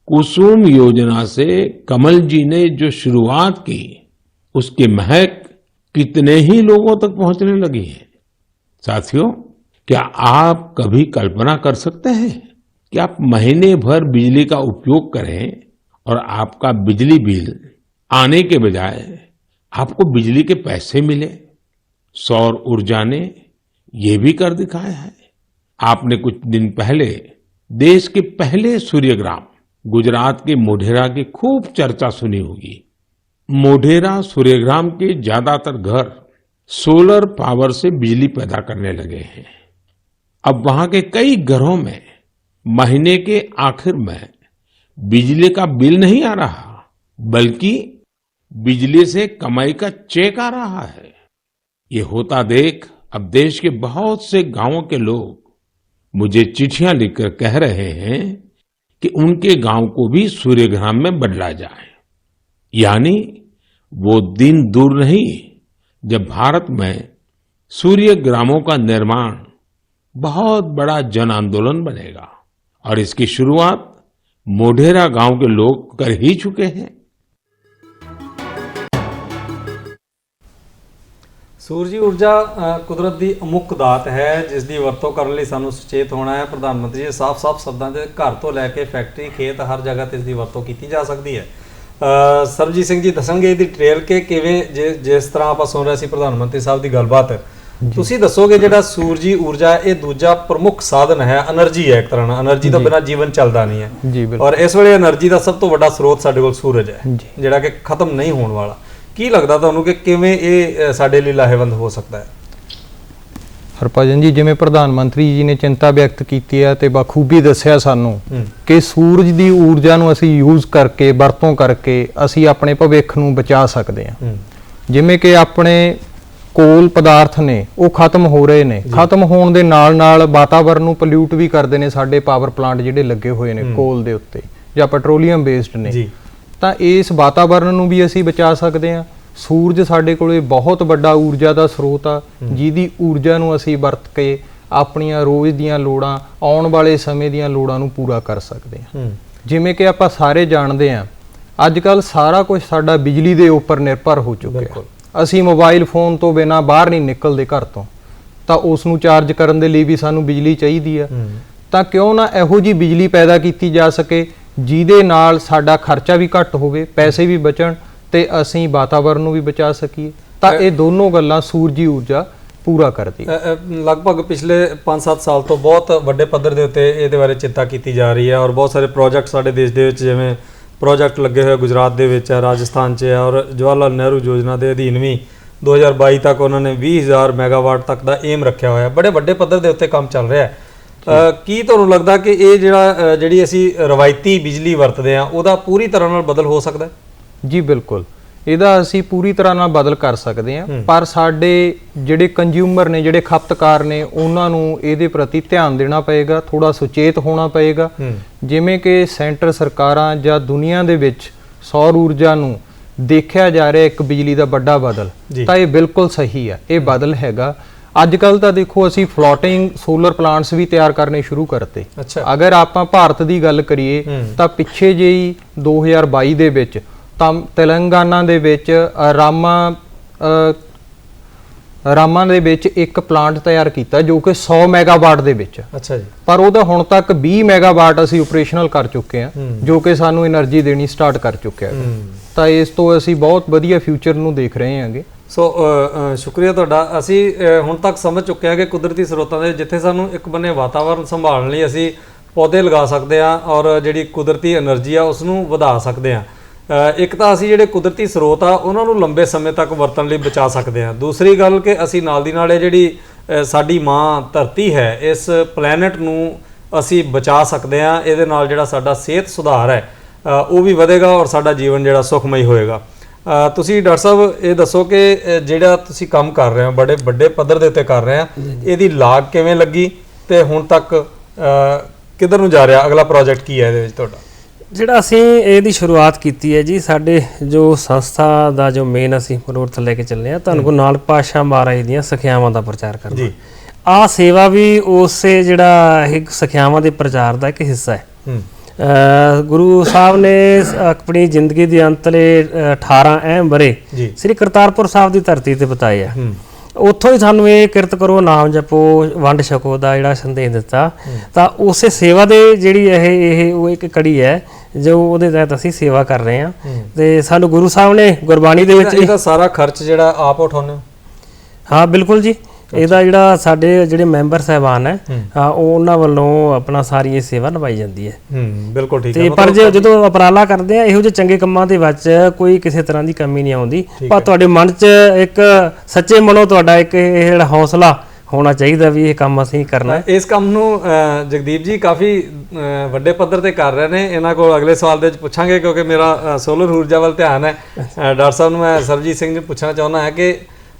कुसुम योजना से कमल जी ने जो शुरुआत की उसकी महक कितने ही लोगों तक पहुंचने लगी है। साथियों, क्या आप कभी कल्पना कर सकते हैं कि आप महीने भर बिजली का उपयोग करें और आपका बिजली बिल आने के बजाय आपको बिजली के पैसे मिले? सौर ऊर्जा ने ये भी कर दिखाया है। आपने कुछ दिन पहले देश के पहले सूर्यग्राम गुजरात के मोढेरा की खूब चर्चा सुनी होगी। मोढेरा सूर्यग्राम के ज्यादातर घर सोलर पावर से बिजली पैदा करने लगे हैं। अब वहां के कई घरों में महीने के आखिर में बिजली का बिल नहीं आ रहा, बल्कि बिजली से कमाई का चेक आ रहा है। ये होता देख अब देश के बहुत से गांवों के लोग मुझे चिट्ठियां लिखकर कह रहे हैं कि उनके गांव को भी सूर्यग्राम में बदला जाए। यानी वो दिन दूर नहीं जब भारत में सूर्य ग्रामों का निर्माण बहुत बड़ा जन आंदोलन बनेगा और इसकी शुरुआत मोढेरा गांव के लोग कर ही चुके हैं। ਸੂਰਜੀ ਊਰਜਾ ਕੁਦਰਤ ਦੀ ਅਮੁੱਕ ਦਾਤ ਹੈ ਜਿਸ ਦੀ ਵਰਤੋਂ ਕਰਨ ਲਈ ਸਾਨੂੰ ਸੁਚੇਤ ਹੋਣਾ ਹੈ। ਪ੍ਰਧਾਨ ਮੰਤਰੀ ਜੀ ਸਾਫ਼-ਸਾਫ਼ ਸ਼ਬਦਾਂ 'ਚ ਘਰ ਤੋਂ ਲੈ ਕੇ ਫੈਕਟਰੀ ਖੇਤ ਹਰ ਜਗ੍ਹਾ ਤੇ ਇਸ ਦੀ ਵਰਤੋਂ ਕੀਤੀ ਜਾ ਸਕਦੀ ਹੈ। ਸਰਬਜੀਤ ਸਿੰਘ ਜੀ ਦੱਸਣਗੇ ਇਹਦੀ ਡਿਟੇਲ ਕਿ ਕਿਵੇਂ ਜਿਸ ਤਰ੍ਹਾਂ ਆਪਾਂ ਸੁਣ ਰਹੇ ਸੀ ਪ੍ਰਧਾਨ ਮੰਤਰੀ ਸਾਹਿਬ ਦੀ ਗੱਲਬਾਤ, ਤੁਸੀਂ ਦੱਸੋਗੇ ਜਿਹੜਾ ਸੂਰਜੀ ਊਰਜਾ ਇਹ ਦੂਜਾ ਪ੍ਰਮੁੱਖ ਸਾਧਨ ਹੈ, એનર્ਜੀ ਹੈ ਇੱਕ ਤਰ੍ਹਾਂ ਨਾਲ, એનર્ਜੀ ਤੋਂ ਬਿਨਾਂ ਜੀਵਨ ਚੱਲਦਾ ਨਹੀਂ ਹੈ ਜੀ ਬਿਲਕੁਲ। ਔਰ ਇਸ ਵੇਲੇ એનર્ਜੀ ਦਾ ਸਭ ਤੋਂ ਵੱਡਾ ਸਰੋਤ ਸਾਡੇ ਕੋਲ ਸੂਰਜ ਹੈ ਜਿਹੜਾ ਕਿ ਖਤਮ ਨਹੀਂ ਹੋਣ ਵਾਲਾ। ਕੀ ਲੱਗਦਾ ਤੁਹਾਨੂੰ ਕਿ ਕਿਵੇਂ ਇਹ ਸਾਡੇ ਲਈ ਲਾਹੇਵੰਦ ਹੋ ਸਕਦਾ ਹੈ? ਹਰਭਜਨ ਜੀ, ਜਿਵੇਂ ਪ੍ਰਧਾਨ ਮੰਤਰੀ ਜੀ ਨੇ ਚਿੰਤਾ ਵਿਅਕਤ ਕੀਤੀ ਹੈ ਤੇ ਬਖੂਬੀ ਦੱਸਿਆ ਸਾਨੂੰ ਕਿ ਸੂਰਜ ਦੀ ਊਰਜਾ ਨੂੰ ਅਸੀਂ ਯੂਜ਼ ਕਰਕੇ, ਵਰਤੋਂ ਕਰਕੇ ਅਸੀਂ ਆਪਣੇ ਭਵਿੱਖ ਨੂੰ ਬਚਾ ਸਕਦੇ ਹਾਂ। ਜਿਵੇਂ ਕਿ ਆਪਣੇ ਕੋਲ ਪਦਾਰਥ ਨੇ ਉਹ ਖਤਮ ਹੋ ਰਹੇ ਨੇ, ਖਤਮ ਹੋਣ ਦੇ ਨਾਲ ਨਾਲ ਵਾਤਾਵਰਣ ਨੂੰ ਪੋਲਿਊਟ ਵੀ ਕਰਦੇ ਨੇ ਸਾਡੇ ਪਾਵਰ ਪਲਾਂਟ ਜਿਹੜੇ ਲੱਗੇ ਹੋਏ ਨੇ ਕੋਲ ਦੇ ਉੱਤੇ ਜਾਂ ਪੈਟਰੋਲੀਅਮ ਬੇਸਡ ਨੇ, ਤਾਂ ਇਸ ਵਾਤਾਵਰਣ ਨੂੰ ਵੀ ਅਸੀਂ ਬਚਾ ਸਕਦੇ ਹਾਂ। ਸੂਰਜ ਸਾਡੇ ਕੋਲੇ ਬਹੁਤ ਵੱਡਾ ਊਰਜਾ ਦਾ ਸਰੋਤ ਆ ਜਿਹਦੀ ਊਰਜਾ ਨੂੰ ਅਸੀਂ ਵਰਤ ਕੇ ਆਪਣੀਆਂ ਰੋਜ਼ ਦੀਆਂ ਲੋੜਾਂ, ਆਉਣ ਵਾਲੇ ਸਮੇਂ ਦੀਆਂ ਲੋੜਾਂ ਨੂੰ ਪੂਰਾ ਕਰ ਸਕਦੇ ਹਾਂ। ਜਿਵੇਂ ਕਿ ਆਪਾਂ ਸਾਰੇ ਜਾਣਦੇ ਹਾਂ ਅੱਜ ਕੱਲ੍ਹ ਸਾਰਾ ਕੁਝ ਸਾਡਾ ਬਿਜਲੀ ਦੇ ਉੱਪਰ ਨਿਰਭਰ ਹੋ ਚੁੱਕਿਆ। ਅਸੀਂ ਮੋਬਾਈਲ ਫੋਨ ਤੋਂ ਬਿਨਾਂ ਬਾਹਰ ਨਹੀਂ ਨਿਕਲਦੇ ਘਰ ਤੋਂ, ਤਾਂ ਉਸ ਨੂੰ ਚਾਰਜ ਕਰਨ ਦੇ ਲਈ ਵੀ ਸਾਨੂੰ ਬਿਜਲੀ ਚਾਹੀਦੀ ਆ। ਤਾਂ ਕਿਉਂ ਨਾ ਇਹੋ ਜਿਹੀ ਬਿਜਲੀ ਪੈਦਾ ਕੀਤੀ ਜਾ ਸਕੇ ਜਿਹਦੇ ਨਾਲ ਸਾਡਾ ਖਰਚਾ ਵੀ ਘੱਟ ਹੋਵੇ, ਪੈਸੇ ਵੀ ਬਚਣ ਤੇ ਅਸੀਂ ਵਾਤਾਵਰਣ ਨੂੰ ਵੀ ਬਚਾ ਸਕੀਏ। ਤਾਂ ਇਹ ਦੋਨੋਂ ਗੱਲਾਂ ਸੂਰਜੀ ਊਰਜਾ ਪੂਰਾ ਕਰਦੀ ਹੈ। ਲਗਭਗ ਪਿਛਲੇ 5-7 ਸਾਲ ਤੋਂ ਬਹੁਤ ਵੱਡੇ ਪੱਧਰ ਦੇ ਉੱਤੇ ਇਹਦੇ ਬਾਰੇ ਚਿੰਤਾ ਕੀਤੀ ਜਾ ਰਹੀ ਹੈ ਔਰ ਬਹੁਤ ਸਾਰੇ ਪ੍ਰੋਜੈਕਟ ਸਾਡੇ ਦੇਸ਼ ਦੇ ਵਿੱਚ, ਜਿਵੇਂ ਪ੍ਰੋਜੈਕਟ ਲੱਗੇ ਹੋਏ ਗੁਜਰਾਤ ਦੇ ਵਿੱਚ ਹੈ, ਰਾਜਸਥਾਨ 'ਚ ਹੈ ਔਰ ਜਵਾਹਰ ਲਾਲ ਨਹਿਰੂ ਯੋਜਨਾ ਦੇ ਅਧੀਨ ਵੀ 2022 ਤੱਕ ਉਹਨਾਂ ਨੇ 20,000 ਮੈਗਾਵਾਟ ਤੱਕ ਦਾ ਏਮ ਰੱਖਿਆ ਹੋਇਆ। ਬੜੇ ਵੱਡੇ ਪੱਧਰ ਦੇ ਉੱਤੇ ਕੰਮ ਚੱਲ ਰਿਹਾ ਹੈ। ਕੀ ਤੁਹਾਨੂੰ ਲੱਗਦਾ ਕਿ ਇਹ ਜਿਹੜੀ ਅਸੀਂ ਰਵਾਇਤੀ ਬਿਜਲੀ ਵਰਤਦੇ ਹਾਂ ਉਹਦਾ ਪੂਰੀ ਤਰ੍ਹਾਂ ਨਾਲ ਬਦਲ ਹੋ ਸਕਦਾ ਹੈ? ਜੀ ਬਿਲਕੁਲ, ਇਹਦਾ ਅਸੀਂ ਪੂਰੀ ਤਰ੍ਹਾਂ ਨਾਲ ਬਦਲ ਕਰ ਸਕਦੇ ਹਾਂ, ਪਰ ਸਾਡੇ ਜਿਹੜੇ ਕੰਜ਼ਿਊਮਰ ਨੇ, ਜਿਹੜੇ ਖਪਤਕਾਰ ਨੇ, ਉਹਨਾਂ ਨੂੰ ਇਹਦੇ ਪ੍ਰਤੀ ਧਿਆਨ ਦੇਣਾ ਪਏਗਾ, ਥੋੜਾ ਸੁਚੇਤ ਹੋਣਾ ਪਏਗਾ। ਜਿਵੇਂ ਕਿ ਸੈਂਟਰ ਸਰਕਾਰਾਂ ਜਾਂ ਦੁਨੀਆ ਦੇ ਵਿੱਚ ਸੌਰ ਊਰਜਾ ਨੂੰ ਦੇਖਿਆ ਜਾ ਰਿਹਾ ਇੱਕ ਬਿਜਲੀ ਦਾ ਵੱਡਾ ਬਦਲ, ਤਾਂ ਇਹ ਬਿਲਕੁਲ ਸਹੀ ਹੈ, ਇਹ ਬਦਲ ਹੈਗਾ। ਅੱਜ ਕੱਲ੍ਹ ਤਾਂ ਦੇਖੋ ਅਸੀਂ ਫਲੋਟਿੰਗ ਸੋਲਰ ਪਲਾਂਟਸ ਵੀ ਤਿਆਰ ਕਰਨੇ ਸ਼ੁਰੂ ਕਰਤੇ। ਅਗਰ ਆਪਾਂ ਭਾਰਤ ਦੀ ਗੱਲ ਕਰੀਏ ਤਾਂ ਪਿੱਛੇ ਜਿਹੀ 2022 ਦੇ ਵਿੱਚ ਤਾਂ ਤੇਲੰਗਾਨਾ ਦੇ ਵਿੱਚ ਰਾਮਾ ਦੇ ਵਿੱਚ ਇੱਕ ਪਲਾਂਟ ਤਿਆਰ ਕੀਤਾ ਜੋ ਕਿ 100 ਮੈਗਾਵਾਟ ਦੇ ਵਿੱਚ। ਅੱਛਾ ਜੀ। ਪਰ ਉਹਦਾ ਹੁਣ ਤੱਕ 20 ਮੈਗਾਵਾਟ ਅਸੀਂ ਆਪਰੇਸ਼ਨਲ ਕਰ ਚੁੱਕੇ ਹਾਂ, ਜੋ ਕਿ ਸਾਨੂੰ એનર્ਜੀ ਦੇਣੀ ਸਟਾਰਟ ਕਰ ਚੁੱਕਿਆ ਹੈ। ਤਾਂ ਇਸ ਤੋਂ ਅਸੀਂ ਬਹੁਤ ਵਧੀਆ ਫਿਊਚਰ ਨੂੰ ਦੇਖ ਰਹੇ ਹਾਂਗੇ। ਸੋ ਸ਼ੁਕਰੀਆ ਤੁਹਾਡਾ। ਅਸੀਂ ਹੁਣ ਤੱਕ ਸਮਝ ਚੁੱਕੇ ਹਾਂ ਕਿ ਕੁਦਰਤੀ ਸਰੋਤਾਂ ਦੇ ਜਿੱਥੇ ਸਾਨੂੰ ਇੱਕ ਬੰਨੇ ਵਾਤਾਵਰਣ ਸੰਭਾਲਣ ਲਈ ਅਸੀਂ ਪੌਦੇ ਲਗਾ ਸਕਦੇ ਹਾਂ ਔਰ ਜਿਹੜੀ ਕੁਦਰਤੀ એનર્ਜੀ ਆ ਉਸ ਨੂੰ ਵਧਾ ਸਕਦੇ ਹਾਂ। ਇੱਕ ਤਾਂ ਅਸੀਂ ਜਿਹੜੇ ਕੁਦਰਤੀ ਸਰੋਤ ਆ ਉਹਨਾਂ ਨੂੰ ਲੰਬੇ ਸਮੇਂ ਤੱਕ ਵਰਤਣ ਲਈ ਬਚਾ ਸਕਦੇ ਹਾਂ। ਦੂਸਰੀ ਗੱਲ ਕਿ ਅਸੀਂ ਨਾਲ ਦੀ ਨਾਲ ਇਹ ਜਿਹੜੀ ਸਾਡੀ ਮਾਂ ਧਰਤੀ ਹੈ, ਇਸ ਪਲੈਨਟ ਨੂੰ ਅਸੀਂ ਬਚਾ ਸਕਦੇ ਹਾਂ। ਇਹਦੇ ਨਾਲ ਜਿਹੜਾ ਸਾਡਾ ਸਿਹਤ ਸੁਧਾਰ ਹੈ ਉਹ ਵੀ ਵਧੇਗਾ ਔਰ ਸਾਡਾ ਜੀਵਨ ਜਿਹੜਾ ਸੁਖਮਈ ਹੋਏਗਾ। ਤੁਸੀਂ ਡਾਕਟਰ ਸਾਹਿਬ ਇਹ ਦੱਸੋ ਕਿ ਜਿਹੜਾ ਤੁਸੀਂ ਕੰਮ ਕਰ ਰਹੇ ਹੋ, ਬੜੇ ਵੱਡੇ ਪੱਧਰ ਦੇ ਉੱਤੇ ਕਰ ਰਹੇ ਆ, ਇਹਦੀ ਲਾਗ ਕਿਵੇਂ ਲੱਗੀ ਤੇ ਹੁਣ ਤੱਕ ਕਿੱਧਰ ਨੂੰ ਜਾ ਰਿਹਾ? ਅਗਲਾ ਪ੍ਰੋਜੈਕਟ ਕੀ ਹੈ ਇਹਦੇ ਵਿੱਚ ਤੁਹਾਡਾ? ਜਿਹੜਾ ਅਸੀਂ ਇਹਦੀ ਸ਼ੁਰੂਆਤ ਕੀਤੀ ਹੈ ਜੀ, ਸਾਡੇ ਜੋ ਸੰਸਥਾ ਦਾ ਜੋ ਮੇਨ ਅਸੀਂ ਮਨੋਰਥ ਲੈ ਕੇ ਚੱਲੇ ਆ, ਤੁਹਾਨੂੰ ਨਾਲ ਪਾਤਸ਼ਾਹ ਮਹਾਰਾਜ ਦੀਆਂ ਸਿੱਖਿਆਵਾਂ ਦਾ ਪ੍ਰਚਾਰ ਕਰਨਾ। ਆਹ ਸੇਵਾ ਵੀ ਉਸੇ ਜਿਹੜਾ ਇਹ ਸਿੱਖਿਆਵਾਂ ਦੇ ਪ੍ਰਚਾਰ ਦਾ ਇੱਕ ਹਿੱਸਾ ਹੈ। ਗੁਰੂ ਸਾਹਿਬ ਨੇ ਆਪਣੀ ਜ਼ਿੰਦਗੀ ਦੇ ਅੰਤਲੇ 18 ਅਹਿਮ ਵਰੇ ਸ੍ਰੀ ਕਰਤਾਰਪੁਰ ਸਾਹਿਬ ਦੀ ਧਰਤੀ ਤੇ ਬਿਤਾਏ ਆ। ਉੱਥੋਂ ਹੀ ਸਾਨੂੰ ਇਹ ਕਿਰਤ ਕਰੋ, ਨਾਮ ਜਪੋ, ਵੰਡ ਛਕੋ ਦਾ ਜਿਹੜਾ ਸੰਦੇਸ਼ ਦਿੱਤਾ। ਤਾਂ ਉਸੇ ਸੇਵਾ ਦੇ ਜਿਹੜੀ ਇਹ ਉਹ ਇੱਕ ਕੜੀ ਹੈ ਜੋ ਉਹਦੇ ਤਹਿਤ ਅਸੀਂ ਸੇਵਾ ਕਰ ਰਹੇ ਹਾਂ। ਤੇ ਸਾਨੂੰ ਗੁਰੂ ਸਾਹਿਬ ਨੇ ਗੁਰਬਾਣੀ ਦੇ ਵਿੱਚ ਇਹਦਾ ਸਾਰਾ ਖਰਚ ਜਿਹੜਾ ਆਪ ਉਠਾਉਂਦੇ ਹੋ? ਹਾਂ ਬਿਲਕੁਲ ਜੀ, ਇਹਦਾ ਜਿਹੜਾ ਸਾਡੇ ਜਿਹੜੇ ਮੈਂਬਰ ਸਾਹਿਬਾਨ ਹੈ ਉਹਨਾਂ ਵੱਲੋਂ ਆਪਣਾ ਸਾਰੀ ਇਹ ਸੇਵਾ ਨਿਭਾਈ ਜਾਂਦੀ ਹੈ। ਬਿਲਕੁਲ ਠੀਕ ਹੈ। ਤੇ ਪਰ ਜਦੋਂ ਉਪਰਾਲਾ ਕਰਦੇ ਆ ਇਹੋ ਜਿਹੇ ਚੰਗੇ ਕੰਮਾਂ ਦੇ ਵਿੱਚ ਕੋਈ ਕਿਸੇ ਤਰ੍ਹਾਂ ਦੀ ਕਮੀ ਨਹੀਂ ਆਉਂਦੀ, ਪਰ ਤੁਹਾਡੇ ਮਨ 'ਚ ਇੱਕ ਸੱਚੇ ਮਨੋਂ ਤੁਹਾਡਾ ਇੱਕ ਇਹ ਜਿਹੜਾ ਹੌਸਲਾ ਹੋਣਾ ਚਾਹੀਦਾ ਵੀ ਇਹ ਕੰਮ ਅਸੀਂ ਕਰਨਾ। ਇਸ ਕੰਮ ਨੂੰ ਜਗਦੀਪ ਜੀ ਕਾਫੀ ਵੱਡੇ ਪੱਧਰ ਤੇ ਕਰ ਰਹੇ ਨੇ। ਇਹਨਾਂ ਕੋਲ ਅਗਲੇ ਸਵਾਲ ਦੇ ਵਿੱਚ ਪੁੱਛਾਂਗੇ ਕਿਉਂਕਿ ਮੇਰਾ ਸੋਲਰ ਊਰਜਾ ਵੱਲ ਧਿਆਨ ਹੈ। ਡਾਕਟਰ ਸਾਹਿਬ ਨੂੰ ਮੈਂ ਸਰਬਜੀਤ ਸਿੰਘ ਨੂੰ ਪੁੱਛਣਾ ਚਾਹੁੰਦਾ ਹਾਂ ਕਿ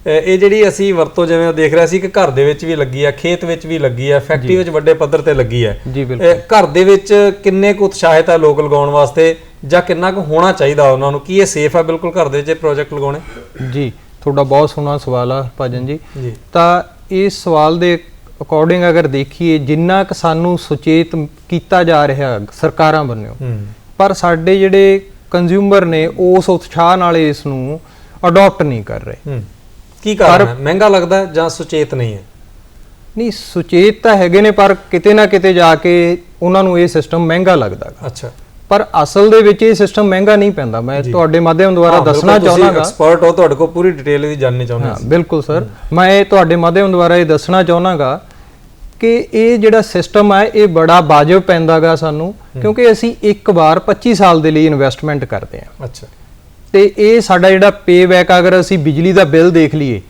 ਇਹ ਜਿਹੜੀ ਅਸੀਂ ਵਰਤੋਂ ਜਿਵੇਂ ਦੇਖ ਰਿਹਾ ਸੀ ਕਿ ਘਰ ਦੇ ਵਿੱਚ ਵੀ ਲੱਗੀ ਆ, ਖੇਤ ਵਿੱਚ ਵੀ ਲੱਗੀ ਆ, ਫੈਕਟਰੀ ਵਿੱਚ ਵੱਡੇ ਪੱਧਰ ਤੇ ਲੱਗੀ ਆ। ਜੀ ਬਿਲਕੁਲ। ਘਰ ਦੇ ਵਿੱਚ ਕਿੰਨੇ ਕੁ ਉਤਸ਼ਾਹਿਤ ਹੈ ਲੋਕ ਲਗਾਉਣ ਵਾਸਤੇ, ਜਾਂ ਕਿੰਨਾ ਕੁ ਹੋਣਾ ਚਾਹੀਦਾ ਉਹਨਾਂ ਨੂੰ? ਕੀ ਇਹ ਸੇਫ ਹੈ ਬਿਲਕੁਲ ਘਰ ਦੇ ਵਿੱਚ ਪ੍ਰੋਜੈਕਟ ਲਗਾਉਣੇ? ਜੀ ਤੁਹਾਡਾ ਬਹੁਤ ਸੋਹਣਾ ਸਵਾਲ ਆ ਭਾਜਨ ਜੀ। ਜੀ। ਤਾਂ ਇਸ ਸਵਾਲ ਦੇ ਅਕੋਰਡਿੰਗ ਅਗਰ ਦੇਖੀਏ, ਜਿੰਨਾ ਕੁ ਸਾਨੂੰ ਸੁਚੇਤ ਕੀਤਾ ਜਾ ਰਿਹਾ ਸਰਕਾਰਾਂ ਵੱਲੋਂ, ਪਰ ਸਾਡੇ ਜਿਹੜੇ ਕੰਜ਼ਿਊਮਰ ਨੇ ਉਸ ਉਤਸ਼ਾਹ ਨਾਲ ਇਸ ਨੂੰ ਅਡਾਪਟ ਨਹੀਂ ਕਰ ਰਹੇ। ਕੀ ਕਾਰਨ ਹੈ? ਮਹਿੰਗਾ ਲੱਗਦਾ ਜਾਂ ਸੁਚੇਤ ਨਹੀਂ ਹੈ? ਨਹੀਂ, ਸੁਚੇਤ ਤਾਂ ਹੈਗੇ ਨੇ, ਪਰ ਕਿਤੇ ਨਾ ਕਿਤੇ ਜਾ ਕੇ ਉਹਨਾਂ ਨੂੰ ਇਹ ਸਿਸਟਮ ਮਹਿੰਗਾ ਲੱਗਦਾ। ਅੱਛਾ। ਪਰ ਅਸਲ ਦੇ ਵਿੱਚ ਇਹ ਸਿਸਟਮ ਮਹਿੰਗਾ ਨਹੀਂ ਪੈਂਦਾ। ਮੈਂ ਤੁਹਾਡੇ ਮਾਧਿਅਮ ਦੁਆਰਾ ਦੱਸਣਾ ਚਾਹੁੰਦਾਗਾ, ਐਕਸਪਰਟ ਹੋ, ਤੁਹਾਡੇ ਕੋਲ ਪੂਰੀ ਡਿਟੇਲ ਦੀ ਜਾਣਨੀ ਚਾਹੁੰਦਾ। ਹਾਂ ਬਿਲਕੁਲ ਸਰ, ਮੈਂ ਇਹ ਤੁਹਾਡੇ ਮਾਧਿਅਮ ਦੁਆਰਾ ਇਹ ਦੱਸਣਾ ਚਾਹੁੰਦਾਗਾ ਕਿ ਇਹ ਜਿਹੜਾ ਸਿਸਟਮ ਹੈ ਇਹ ਬੜਾ ਵਾਜਬ ਪੈਂਦਾਗਾ ਸਾਨੂੰ, ਕਿਉਂਕਿ ਅਸੀਂ ਇੱਕ ਵਾਰ 25 ਸਾਲ ਦੇ ਲਈ ਇਨਵੈਸਟਮੈਂਟ ਕਰਦੇ ਹਾਂ। ਅੱਛਾ। ਤੇ ਇਹ ਸਾਡਾ ਜਿਹੜਾ ਪੇ ਬੈਕ, ਅਗਰ ਅਸੀਂ ਬਿਜਲੀ ਦਾ ਬਿੱਲ ਦੇਖ ਲਈਏ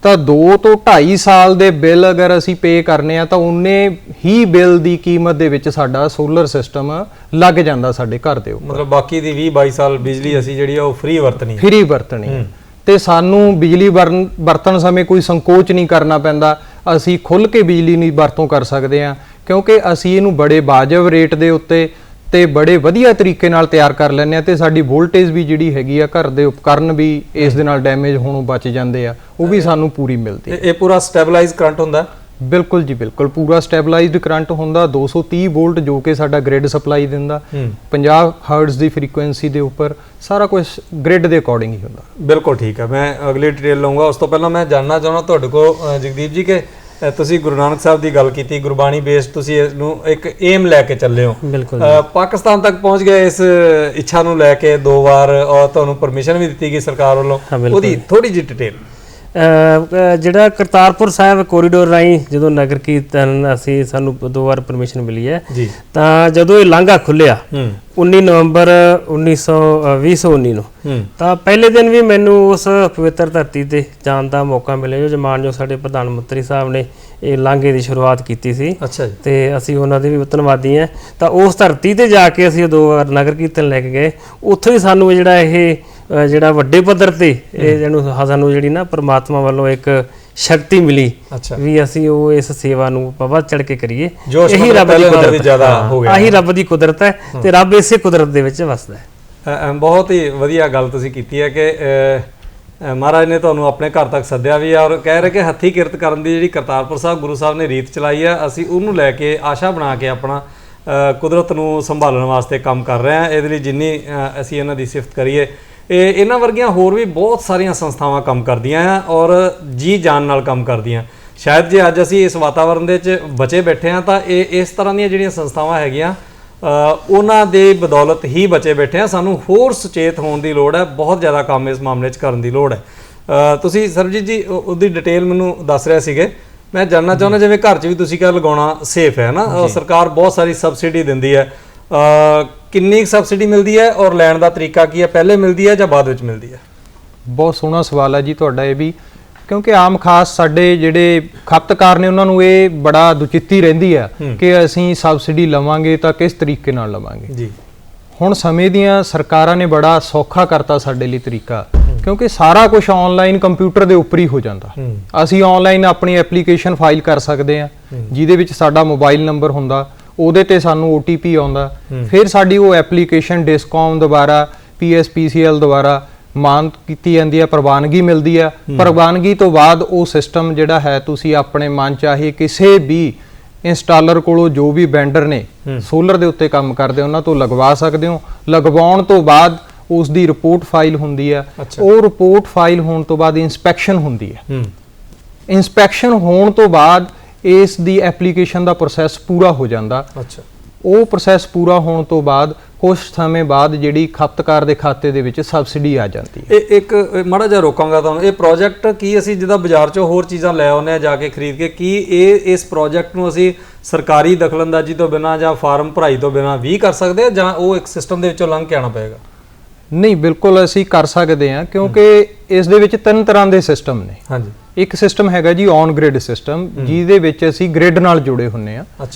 ਤਾਂ 2 ਤੋਂ 2.5 ਸਾਲ ਦੇ ਬਿੱਲ ਅਗਰ ਅਸੀਂ ਪੇ ਕਰਨੇ ਆ ਤਾਂ ਉਨੇ ਹੀ ਬਿੱਲ ਦੀ ਕੀਮਤ ਦੇ ਵਿੱਚ ਸਾਡਾ ਸੋਲਰ ਸਿਸਟਮ ਲੱਗ ਜਾਂਦਾ ਸਾਡੇ ਘਰ ਦੇ ਉੱਪਰ। ਮਤਲਬ ਬਾਕੀ ਦੀ 20-22 ਸਾਲ ਬਿਜਲੀ ਅਸੀਂ ਜਿਹੜੀ ਆ ਉਹ ਫ੍ਰੀ ਵਰਤਣੀ ਹੈ। ਫ੍ਰੀ ਵਰਤਣੀ ਹੈ ਤੇ ਸਾਨੂੰ ਬਿਜਲੀ ਵਰਤਣ ਸਮੇਂ ਕੋਈ ਸੰਕੋਚ ਨਹੀਂ ਕਰਨਾ ਪੈਂਦਾ। ਅਸੀਂ ਖੁੱਲ੍ਹ ਕੇ ਬਿਜਲੀ ਦੀ ਵਰਤੋਂ ਕਰ ਸਕਦੇ ਹਾਂ, ਕਿਉਂਕਿ ਅਸੀਂ ਇਹਨੂੰ ਬੜੇ ਵਾਜਬ ਰੇਟ ਦੇ ਉੱਤੇ ਤੇ ਬੜੇ ਵਧੀਆ ਤਰੀਕੇ ਨਾਲ ਤਿਆਰ ਕਰ ਲੈਂਦੇ ਆ, ਤੇ ਸਾਡੀ ਵੋਲਟੇਜ ਵੀ ਜਿਹੜੀ ਹੈਗੀ ਆ, ਘਰ ਦੇ ਉਪਕਰਨ ਵੀ ਇਸ ਦੇ ਨਾਲ ਡੈਮੇਜ ਹੋਣੋਂ ਬਚ ਜਾਂਦੇ ਆ, ਉਹ ਵੀ ਸਾਨੂੰ ਪੂਰੀ ਮਿਲਦੀ ਹੈ। ਇਹ ਪੂਰਾ ਸਟੈਬਲਾਈਜ਼ ਕਰੰਟ ਹੁੰਦਾ? ਬਿਲਕੁਲ ਜੀ ਬਿਲਕੁਲ, ਪੂਰਾ ਸਟੈਬਲਾਈਜ਼ਡ ਕਰੰਟ ਹੁੰਦਾ। 230 ਵੋਲਟ ਜੋ ਕਿ ਸਾਡਾ ਗ੍ਰਿਡ ਸਪਲਾਈ ਦਿੰਦਾ, 50 ਹਰਟਜ਼ ਦੀ ਫ੍ਰੀਕੁਐਂਸੀ ਦੇ ਉੱਪਰ, ਸਾਰਾ ਕੁਝ ਗ੍ਰਿਡ ਦੇ ਅਕੋਰਡਿੰਗ ਹੀ ਹੁੰਦਾ। ਬਿਲਕੁਲ ਠੀਕ ਹੈ, ਮੈਂ ਅਗਲੀ ਡਿਟੇਲ ਲਵਾਂਗਾ। ਉਸ ਤੋਂ ਪਹਿਲਾਂ ਮੈਂ ਜਾਣਨਾ ਚਾਹੁੰਦਾ ਤੁਹਾਡੇ ਕੋਲ ਜਗਦੀਪ ਜੀ ਕਿ ਤੁਸੀਂ ਗੁਰੂ ਨਾਨਕ ਸਾਹਿਬ ਦੀ ਗੱਲ ਕੀਤੀ, ਗੁਰਬਾਣੀ ਬੇਸਡ ਤੁਸੀਂ ਇਸ ਨੂੰ ਇੱਕ ਏਮ ਲੈ ਕੇ ਚੱਲੇ ਹੋ। ਬਿਲਕੁਲ। ਪਾਕਿਸਤਾਨ ਤੱਕ ਪਹੁੰਚ ਗਏ ਇਸ ਇੱਛਾ ਨੂੰ ਲੈ ਕੇ 2 ਵਾਰ, ਔਰ ਤੁਹਾਨੂੰ ਪਰਮਿਸ਼ਨ ਵੀ ਦਿੱਤੀ ਗਈ ਸਰਕਾਰ ਵੱਲੋਂ। ਉਹਦੀ ਥੋੜੀ ਜਿਹੀ ਡਿਟੇਲ। ਜਿਹੜਾ ਕਰਤਾਰਪੁਰ ਸਾਹਿਬ ਕੋਰੀਡੋਰ ਰਾਹੀਂ ਜਦੋਂ ਨਗਰ ਕੀਰਤਨ ਅਸੀਂ ਸਾਨੂੰ 2 ਵਾਰ ਪਰਮਿਸ਼ਨ ਮਿਲੀ ਹੈ, ਤਾਂ ਜਦੋਂ ਇਹ ਲਾਂਘਾ ਖੁੱਲਿਆ 19 ਨਵੰਬਰ 2019 ਨੂੰ, ਤਾਂ ਪਹਿਲੇ ਦਿਨ ਵੀ ਮੈਨੂੰ ਉਸ ਪਵਿੱਤਰ ਧਰਤੀ ਤੇ ਜਾਣ ਦਾ ਮੌਕਾ ਮਿਲਿਆ, ਜੋ ਮਾਨਯੋਗ ਸਾਡੇ ਪ੍ਰਧਾਨ ਮੰਤਰੀ ਸਾਹਿਬ ਨੇ ਇਹ ਲਾਂਘੇ ਦੀ ਸ਼ੁਰੂਆਤ ਕੀਤੀ ਸੀ। ਅੱਛਾ ਜੀ। ਤੇ ਅਸੀਂ ਉਹਨਾਂ ਦੇ ਵੀ ਧੰਨਵਾਦੀ ਹਾਂ। ਤਾਂ ਉਸ ਧਰਤੀ ਤੇ ਜਾ ਕੇ ਅਸੀਂ 2 ਵਾਰ ਨਗਰ ਕੀਰਤਨ ਲੈ ਕੇ ਗਏ, ਉੱਥੇ ਹੀ ਸਾਨੂੰ ਜਿਹੜਾ ਇਹ ਜਿਹੜਾ ਵੱਡੇ ਪੱਧਰ ਤੇ ਇਹ ਸਾਨੂੰ ਜਿਹੜੀ ਨਾ ਪ੍ਰਮਾਤਮਾ ਵੱਲੋਂ ਇੱਕ ਸ਼ਕਤੀ ਮਿਲੀ ਵੀ ਅਸੀਂ ਉਹ ਇਸ ਸੇਵਾ ਨੂੰ ਵੱਧ ਚੜ ਕੇ ਕਰੀਏ। ਇਹੀ ਰੱਬ ਦੀ ਕੁਦਰਤ ਹੈ, ਆਹੀ ਰੱਬ ਦੀ ਕੁਦਰਤ ਹੈ ਤੇ ਰੱਬ ਇਸੇ ਕੁਦਰਤ ਦੇ ਵਿੱਚ ਵਸਦਾ ਹੈ। ਬਹੁਤ ਹੀ ਵਧੀਆ ਗੱਲ ਤੁਸੀਂ ਕੀਤੀ ਹੈ ਕਿ ਮਹਾਰਾਜ ਨੇ ਤੁਹਾਨੂੰ ਆਪਣੇ ਘਰ ਤੱਕ ਸੱਦਿਆ ਵੀ ਆ, ਔਰ ਕਹਿ ਰਹੇ ਕਿ ਹੱਥੀਂ ਕਿਰਤ ਕਰਨ ਦੀ ਜਿਹੜੀ ਕਰਤਾਰਪੁਰ ਸਾਹਿਬ ਗੁਰੂ ਸਾਹਿਬ ਨੇ ਰੀਤ ਚਲਾਈ ਆ, ਅਸੀਂ ਉਹਨੂੰ ਲੈ ਕੇ ਆਸ਼ਾ ਬਣਾ ਕੇ ਆਪਣਾ ਕੁਦਰਤ ਨੂੰ ਸੰਭਾਲਣ ਵਾਸਤੇ ਕੰਮ ਕਰ ਰਹੇ ਹਾਂ। ਇਹਦੇ ਲਈ ਜਿੰਨੀ ਅਸੀਂ ਇਹਨਾਂ ਦੀ ਸਿਫਤ ਕਰੀਏ, ਇਹਨਾਂ ਵਰਗੀਆਂ ਹੋਰ ਵੀ ਬਹੁਤ ਸਾਰੀਆਂ ਸੰਸਥਾਵਾਂ ਕੰਮ ਕਰਦੀਆਂ ਆ ਔਰ ਜੀ ਜਾਨ ਨਾਲ ਕੰਮ ਕਰਦੀਆਂ। ਸ਼ਾਇਦ ਜੇ ਅੱਜ ਅਸੀਂ ਇਸ ਵਾਤਾਵਰਣ ਦੇ ਵਿੱਚ ਬਚੇ ਬੈਠੇ ਹਾਂ ਤਾਂ ਇਹ ਇਸ ਤਰ੍ਹਾਂ ਦੀਆਂ ਜਿਹੜੀਆਂ ਸੰਸਥਾਵਾਂ ਹੈਗੀਆਂ ਉਹਨਾਂ ਦੇ ਬਦੌਲਤ ਹੀ ਬਚੇ ਬੈਠੇ ਹਾਂ। ਸਾਨੂੰ ਹੋਰ ਸੁਚੇਤ ਹੋਣ ਦੀ ਲੋੜ ਹੈ, ਬਹੁਤ ਜ਼ਿਆਦਾ ਕੰਮ ਇਸ ਮਾਮਲੇ 'ਚ ਕਰਨ ਦੀ ਲੋੜ ਹੈ। ਤੁਸੀਂ ਸਰਬਜੀਤ ਜੀ ਉਹਦੀ ਡਿਟੇਲ ਮੈਨੂੰ ਦੱਸ ਰਹੇ ਸੀਗੇ, ਮੈਂ ਜਾਣਨਾ ਚਾਹੁੰਦਾ ਜਿਵੇਂ ਘਰ 'ਚ ਵੀ ਤੁਸੀਂ ਕਿਹਾ ਲਗਾਉਣਾ ਸੇਫ ਹੈ ਨਾ, ਸਰਕਾਰ ਬਹੁਤ ਸਾਰੀ ਸਬਸਿਡੀ ਦਿੰਦੀ ਹੈ, ਕਿੰਨੀ ਸਬਸਿਡੀ ਮਿਲਦੀ ਹੈ ਔਰ ਲੈਣ ਦਾ ਤਰੀਕਾ ਕੀ ਹੈ? ਪਹਿਲੇ ਮਿਲਦੀ ਹੈ ਜਾਂ ਬਾਅਦ ਵਿੱਚ ਮਿਲਦੀ ਹੈ? ਬਹੁਤ ਸੋਹਣਾ ਸਵਾਲ ਹੈ ਜੀ ਤੁਹਾਡਾ ਇਹ ਵੀ, ਕਿਉਂਕਿ ਆਮ ਖਾਸ ਸਾਡੇ ਜਿਹੜੇ ਖਪਤਕਾਰ ਨੇ ਉਹਨਾਂ ਨੂੰ ਇਹ ਬੜਾ ਦੁਚਿੱਤੀ ਰਹਿੰਦੀ ਆ ਕਿ ਅਸੀਂ ਸਬਸਿਡੀ ਲਵਾਂਗੇ ਤਾਂ ਕਿਸ ਤਰੀਕੇ ਨਾਲ ਲਵਾਂਗੇ ਜੀ। ਹੁਣ ਸਮੇਂ ਦੀਆਂ ਸਰਕਾਰਾਂ ਨੇ ਬੜਾ ਸੌਖਾ ਕਰਤਾ ਸਾਡੇ ਲਈ ਤਰੀਕਾ, ਕਿਉਂਕਿ ਸਾਰਾ ਕੁਝ ਆਨਲਾਈਨ ਕੰਪਿਊਟਰ ਦੇ ਉੱਪਰ ਹੀ ਹੋ ਜਾਂਦਾ। ਅਸੀਂ ਆਨਲਾਈਨ ਆਪਣੀ ਐਪਲੀਕੇਸ਼ਨ ਫਾਈਲ ਕਰ ਸਕਦੇ ਹਾਂ, ਜਿਹਦੇ ਵਿੱਚ ਸਾਡਾ ਮੋਬਾਈਲ ਨੰਬਰ ਹੁੰਦਾ, ਉਹਦੇ ਤੇ ਸਾਨੂੰ OTP ਆਉਂਦਾ, ਫਿਰ ਸਾਡੀ ਉਹ ਐਪਲੀਕੇਸ਼ਨ ਡਿਸਕੌਮ ਦੁਆਰਾ PSPCL ਦੁਆਰਾ ਮਾਨ ਕੀਤੀ ਜਾਂਦੀ ਹੈ, ਪ੍ਰਵਾਨਗੀ ਮਿਲਦੀ ਹੈ। ਪ੍ਰਵਾਨਗੀ ਤੋਂ ਬਾਅਦ ਉਹ ਸਿਸਟਮ ਜਿਹੜਾ ਹੈ ਤੁਸੀਂ ਆਪਣੇ ਮਨ ਚਾਹੇ ਕਿਸੇ ਵੀ ਇੰਸਟਾਲਰ ਕੋਲੋਂ, ਜੋ ਵੀ ਵੈਂਡਰ ਨੇ ਸੋਲਰ ਦੇ ਉੱਤੇ ਕੰਮ ਕਰਦੇ ਉਹਨਾਂ ਤੋਂ ਲਗਵਾ ਸਕਦੇ ਹੋ। ਲਗਵਾਉਣ ਤੋਂ ਬਾਅਦ ਉਸ ਦੀ ਰਿਪੋਰਟ ਫਾਈਲ ਹੁੰਦੀ ਹੈ, ਉਹ ਰਿਪੋਰਟ ਫਾਈਲ ਹੋਣ ਤੋਂ ਬਾਅਦ ਇੰਸਪੈਕਸ਼ਨ ਹੁੰਦੀ ਹੈ। ਇੰਸਪੈਕਸ਼ਨ ਹੋਣ ਤੋਂ ਬਾਅਦ ਇਸ ਦੀ ਐਪਲੀਕੇਸ਼ਨ ਦਾ ਪ੍ਰੋਸੈਸ ਪੂਰਾ ਹੋ ਜਾਂਦਾ। ਉਹ ਪ੍ਰੋਸੈਸ ਪੂਰਾ ਹੋਣ ਤੋਂ ਬਾਅਦ ਕੁਝ ਸਮੇਂ ਬਾਅਦ ਜਿਹੜੀ ਖਪਤਕਾਰ ਦੇ ਖਾਤੇ ਦੇ ਵਿੱਚ ਸਬਸਿਡੀ ਆ ਜਾਂਦੀ ਹੈ। ਇੱਕ ਮਾੜਾ ਜਿਹਾ ਰੋਕਾਂਗਾ ਤੁਹਾਨੂੰ, ਇਹ ਪ੍ਰੋਜੈਕਟ ਕੀ ਅਸੀਂ ਜਿੱਦਾਂ ਬਾਜ਼ਾਰ 'ਚੋਂ ਹੋਰ ਚੀਜ਼ਾਂ ਲੈ ਆਉਂਦੇ ਆ ਜਾ ਕੇ ਖਰੀਦ ਕੇ, ਕੀ ਇਸ ਪ੍ਰੋਜੈਕਟ ਨੂੰ ਅਸੀਂ ਸਰਕਾਰੀ ਦਖਲਅੰਦਾਜ਼ੀ ਤੋਂ ਬਿਨਾਂ ਜਾਂ ਫਾਰਮ ਭਰਾਈ ਤੋਂ ਬਿਨਾਂ ਵੀ ਕਰ ਸਕਦੇ ਆ, ਜਾਂ ਉਹ ਇੱਕ ਸਿਸਟਮ ਦੇ ਵਿੱਚੋਂ ਲੰਘ ਕੇ ਆਉਣਾ ਪਏਗਾ? ਨਹੀਂ, ਬਿਲਕੁਲ ਅਸੀਂ ਕਰ ਸਕਦੇ ਹਾਂ, ਕਿਉਂਕਿ ਇਸ ਦੇ ਵਿੱਚ 3 ਤਰ੍ਹਾਂ ਦੇ ਸਿਸਟਮ ਨੇ। ਹਾਂਜੀ, ਇੱਕ ਸਿਸਟਮ ਹੈਗਾ ਜੀ ਔਨ ਗ੍ਰਿਡ ਸਿਸਟਮ, ਜਿਹਦੇ ਵਿੱਚ ਅਸੀਂ ਗ੍ਰਿਡ ਨਾਲ ਜੁੜੇ ਹੁੰਨੇ ਆ।